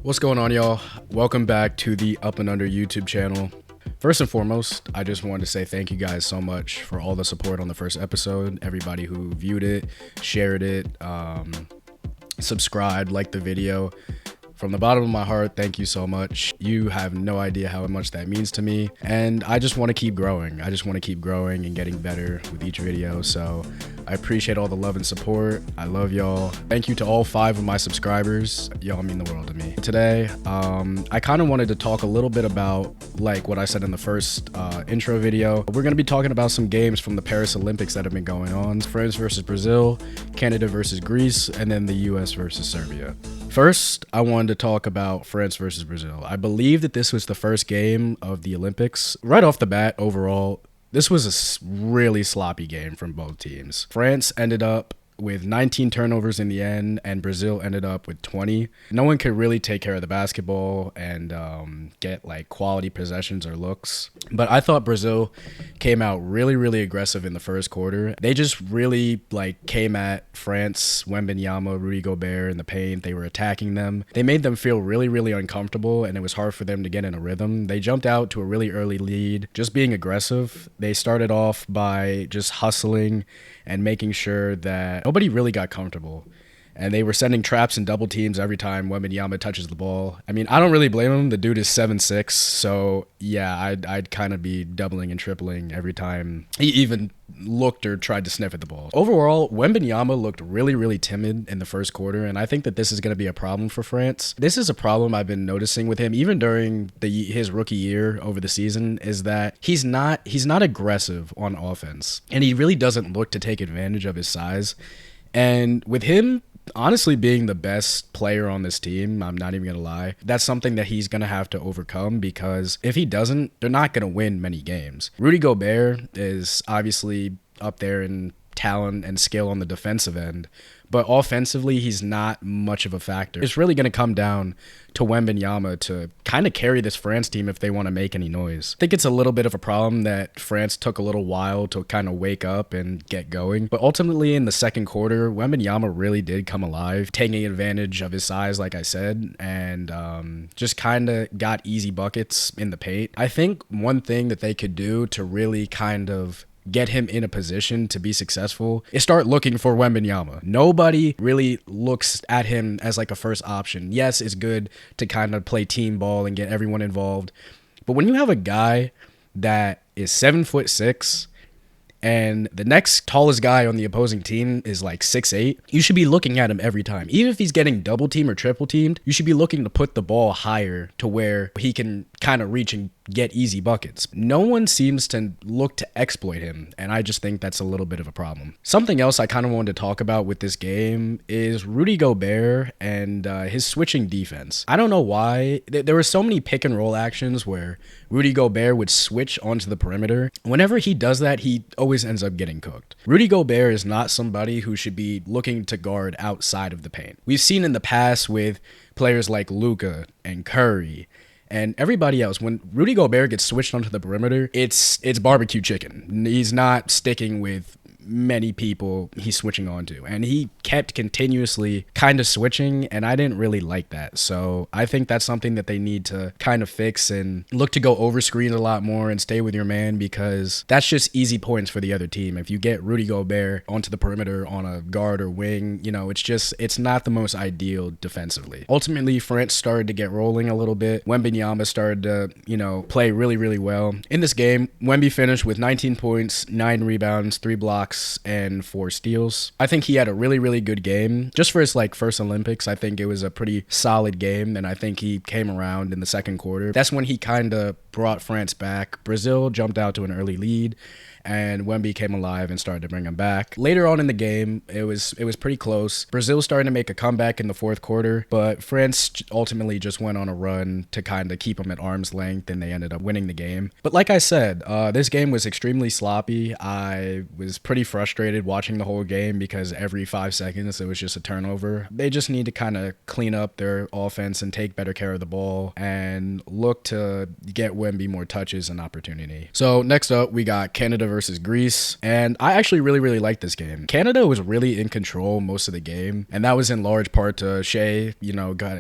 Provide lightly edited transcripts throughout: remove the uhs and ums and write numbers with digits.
What's going on, y'all? Welcome back to the Up and Under YouTube channel. First and foremost, I just wanted to say thank you guys so much for all the support on the first episode. Everybody who viewed it, shared it, subscribed, liked the video. From the bottom of my heart, thank you so much. You have no idea how much that means to me. And I just want to keep growing. I just want to keep growing and getting better with each video. So I appreciate all the love and support. I love y'all. Thank you to all 5 of my subscribers. Y'all mean the world to me. Today, I kind of wanted to talk a little bit about like what I said in the first intro video. We're going to be talking about some games from the Paris Olympics that have been going on. France versus Brazil, Canada versus Greece, and then the US versus Serbia. First, I wanted to talk about France versus Brazil. I believe that this was the first game of the Olympics. Right off the bat, overall, this was a really sloppy game from both teams. France ended up with 19 turnovers in the end, and Brazil ended up with 20. No one could really take care of the basketball and get like quality possessions or looks. But I thought Brazil came out really aggressive in the first quarter. They just really like came at France, Wembanyama, Rudy Gobert in the paint. They were attacking them. They made them feel really uncomfortable, and it was hard for them to get in a rhythm. They jumped out to a really early lead, just being aggressive. They started off by just hustling and making sure that nobody really got comfortable. And they were sending traps and double teams every time Wembanyama touches the ball. I mean, I don't really blame him. The dude is 7'6", so yeah, I'd kind of be doubling and tripling every time he even looked or tried to sniff at the ball. Overall, Wembanyama looked really timid in the first quarter, and I think that this is going to be a problem for France. This is a problem I've been noticing with him even during his rookie year over the season, is that he's not aggressive on offense, and he really doesn't look to take advantage of his size. And with him honestly being the best player on this team, I'm not even gonna lie, that's something that he's gonna have to overcome, because if he doesn't, they're not gonna win many games. Rudy Gobert is obviously up there in talent and skill on the defensive end, but offensively, he's not much of a factor. It's really going to come down to Wembanyama to kind of carry this France team if they want to make any noise. I think it's a little bit of a problem that France took a little while to kind of wake up and get going, but ultimately in the second quarter, Wembanyama really did come alive, taking advantage of his size, like I said, and just kind of got easy buckets in the paint. I think one thing that they could do to really kind of get him in a position to be successful is start looking for Wembanyama. Nobody really looks at him as like a first option. Yes, it's good to kind of play team ball and get everyone involved, but when you have a guy that is 7'6", and the next tallest guy on the opposing team is like 6'8", you should be looking at him every time. Even if he's getting double teamed or triple teamed, you should be looking to put the ball higher to where he can kind of reach and get easy buckets. No one seems to look to exploit him, and I just think that's a little bit of a problem. Something else I kind of wanted to talk about with this game is Rudy Gobert and his switching defense. I don't know why. There were so many pick and roll actions where Rudy Gobert would switch onto the perimeter. Whenever he does that, he always ends up getting cooked. Rudy Gobert is not somebody who should be looking to guard outside of the paint. We've seen in the past with players like Luka and Curry and everybody else, when Rudy Gobert gets switched onto the perimeter, it's barbecue chicken. He's not sticking with many people he's switching on to, and he kept continuously kind of switching, and I didn't really like that. So I think that's something that they need to kind of fix and look to go over screen a lot more and stay with your man, because that's just easy points for the other team. If you get Rudy Gobert onto the perimeter on a guard or wing, you know, it's not the most ideal defensively. Ultimately, France started to get rolling a little bit. Wembanyama started to, you know, play really well. In this game, Wemby finished with 19 points, 9 rebounds, 3 blocks, and 4 steals. I think he had a really good game. Just for his like first Olympics, I think it was a pretty solid game, and I think he came around in the second quarter. That's when he kind of brought France back. Brazil jumped out to an early lead, and Wemby came alive and started to bring him back. Later on in the game, it was pretty close. Brazil started to make a comeback in the fourth quarter, but France ultimately just went on a run to kind of keep them at arm's length, and they ended up winning the game. But like I said, this game was extremely sloppy. I was pretty frustrated watching the whole game because every 5 seconds it was just a turnover. They just need to kind of clean up their offense and take better care of the ball and look to get Wemby more touches and opportunity. So next up, we got Canada versus Greece, and I actually really liked this game. Canada was really in control most of the game, and that was in large part to Shea,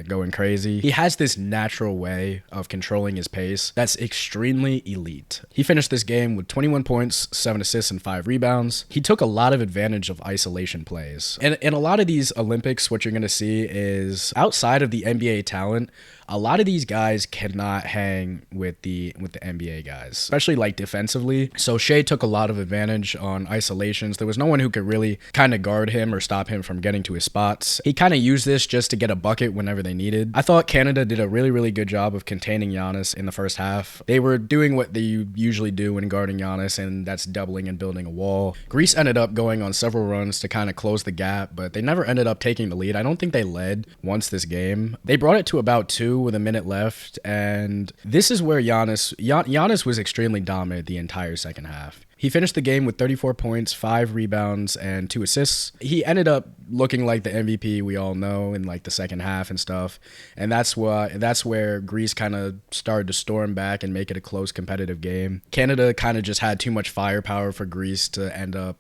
going crazy. He has this natural way of controlling his pace that's extremely elite. He finished this game with 21 points, 7 assists, and 5 rebounds. He took a lot of advantage of isolation plays. And in a lot of these Olympics, what you're going to see is outside of the NBA talent, a lot of these guys cannot hang with the NBA guys, especially like defensively. So Shea took a lot of advantage on isolations. There was no one who could really kind of guard him or stop him from getting to his spots. He kind of used this just to get a bucket whenever they needed. I thought Canada did a really good job of containing Giannis in the first half. They were doing what they usually do when guarding Giannis, and that's doubling and building a wall. Greece ended up going on several runs to kind of close the gap, but they never ended up taking the lead. I don't think they led once this game. They brought it to about 2 with a minute left, and this is where Giannis was extremely dominant the entire second half. He finished the game with 34 points, 5 rebounds, and 2 assists. He ended up looking like the MVP we all know in like the second half and stuff. And that's where Greece kind of started to storm back and make it a close competitive game. Canada kind of just had too much firepower for Greece to end up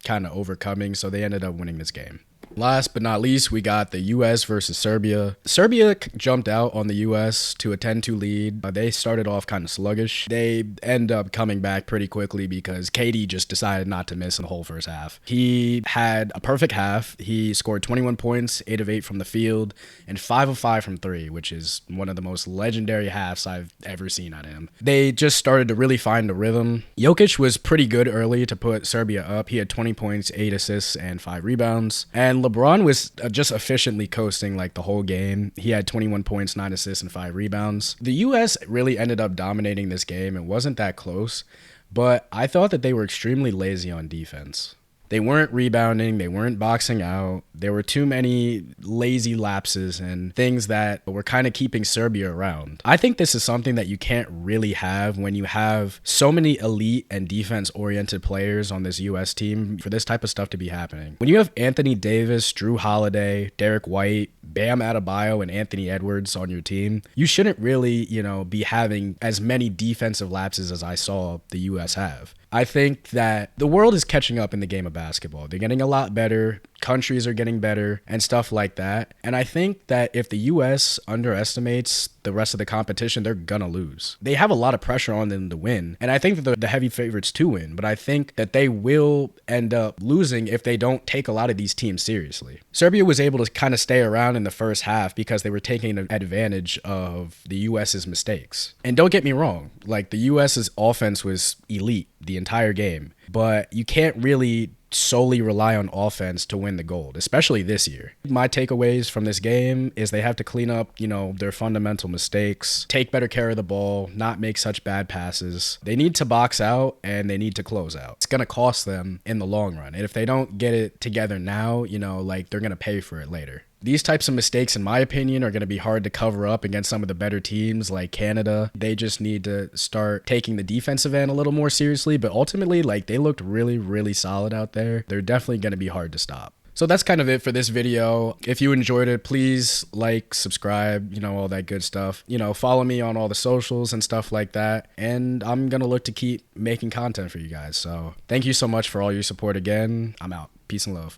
kind of overcoming, so they ended up winning this game. Last but not least, we got the U.S. versus Serbia. Serbia jumped out on the U.S. to a 10-2 lead. They started off kind of sluggish. They end up coming back pretty quickly because KD just decided not to miss in the whole first half. He had a perfect half. He scored 21 points, 8 of 8 from the field, and 5 of 5 from 3, which is one of the most legendary halves I've ever seen out of him. They just started to really find a rhythm. Jokic was pretty good early to put Serbia up. He had 20 points, 8 assists, and 5 rebounds. And LeBron was just efficiently coasting like the whole game. He had 21 points, 9 assists, and 5 rebounds. The U.S. really ended up dominating this game. It wasn't that close, but I thought that they were extremely lazy on defense. They weren't rebounding. They weren't boxing out. There were too many lazy lapses and things that were kind of keeping Serbia around. I think this is something that you can't really have when you have so many elite and defense-oriented players on this U.S. team for this type of stuff to be happening. When you have Anthony Davis, Drew Holiday, Derek White, Bam Adebayo, and Anthony Edwards on your team, you shouldn't really, be having as many defensive lapses as I saw the U.S. have. I think that the world is catching up in the game of basketball. They're getting a lot better. Countries are getting better and stuff like that. And I think that if the U.S. underestimates the rest of the competition, they're gonna lose. They have a lot of pressure on them to win. And I think that they're the heavy favorites to win. But I think that they will end up losing if they don't take a lot of these teams seriously. Serbia was able to kind of stay around in the first half because they were taking advantage of the U.S.'s mistakes. And don't get me wrong, like the U.S.'s offense was elite the entire game. But you can't really solely rely on offense to win the gold, especially this year. My takeaways from this game is they have to clean up, their fundamental mistakes, take better care of the ball, not make such bad passes. They need to box out and they need to close out. It's going to cost them in the long run. And if they don't get it together now, they're going to pay for it later. These types of mistakes, in my opinion, are going to be hard to cover up against some of the better teams like Canada. They just need to start taking the defensive end a little more seriously. But ultimately, they looked really solid out there. They're definitely going to be hard to stop. So that's kind of it for this video. If you enjoyed it, please like, subscribe, all that good stuff. Follow me on all the socials and stuff like that. And I'm going to look to keep making content for you guys. So thank you so much for all your support again. I'm out. Peace and love.